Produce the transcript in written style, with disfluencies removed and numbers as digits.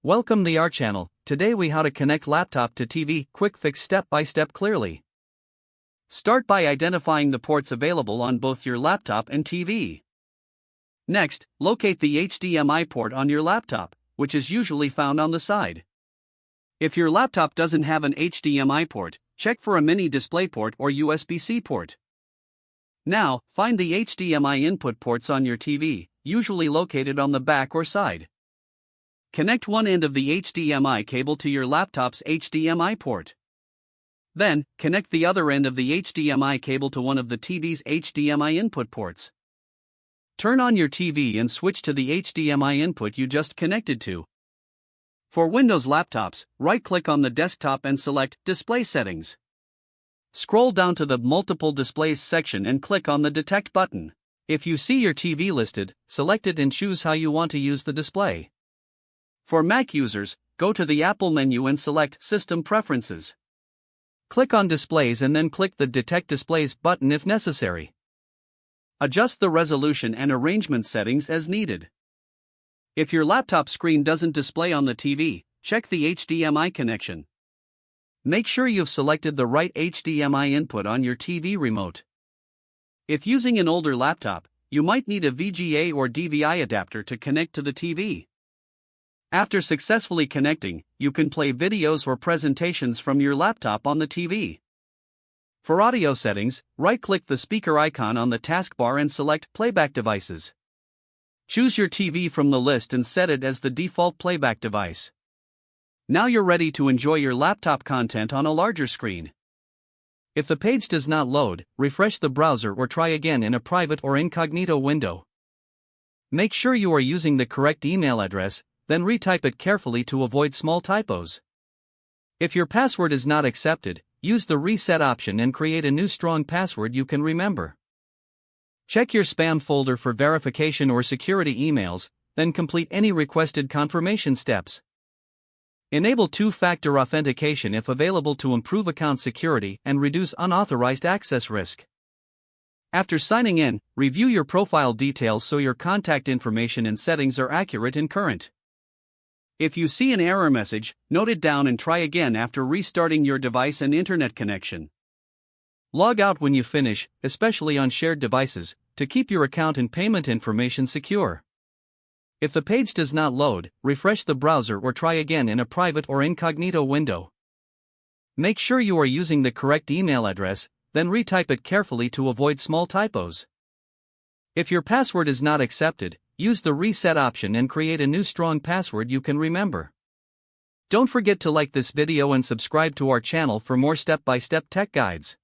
Welcome to our channel. Today we how to connect laptop to TV, quick fix step by step clearly. Start by identifying the ports available on both your laptop and TV. Next, locate the HDMI port on your laptop, which is usually found on the side. If your laptop doesn't have an HDMI port, check for a mini DisplayPort or USB-C port. Now, find the HDMI input ports on your TV, usually located on the back or side. Connect one end of the HDMI cable to your laptop's HDMI port. Then, connect the other end of the HDMI cable to one of the TV's HDMI input ports. Turn on your TV and switch to the HDMI input you just connected to. For Windows laptops, right-click on the desktop and select Display Settings. Scroll down to the Multiple Displays section and click on the Detect button. If you see your TV listed, select it and choose how you want to use the display. For Mac users, go to the Apple menu and select System Preferences. Click on Displays and then click the Detect Displays button if necessary. Adjust the resolution and arrangement settings as needed. If your laptop screen doesn't display on the TV, check the HDMI connection. Make sure you've selected the right HDMI input on your TV remote. If using an older laptop, you might need a VGA or DVI adapter to connect to the TV. After successfully connecting, you can play videos or presentations from your laptop on the TV. For audio settings, right-click the speaker icon on the taskbar and select Playback Devices. Choose your TV from the list and set it as the default playback device. Now you're ready to enjoy your laptop content on a larger screen. If the page does not load, refresh the browser or try again in a private or incognito window. Make sure you are using the correct email address, then retype it carefully to avoid small typos. If your password is not accepted, use the reset option and create a new strong password you can remember. Check your spam folder for verification or security emails, then complete any requested confirmation steps. Enable two-factor authentication if available to improve account security and reduce unauthorized access risk. After signing in, review your profile details so your contact information and settings are accurate and current. If you see an error message, note it down and try again after restarting your device and internet connection. Log out when you finish, especially on shared devices, to keep your account and payment information secure. If the page does not load, refresh the browser or try again in a private or incognito window. Make sure you are using the correct email address, then retype it carefully to avoid small typos. If your password is not accepted, use the reset option and create a new strong password you can remember. Don't forget to like this video and subscribe to our channel for more step-by-step tech guides.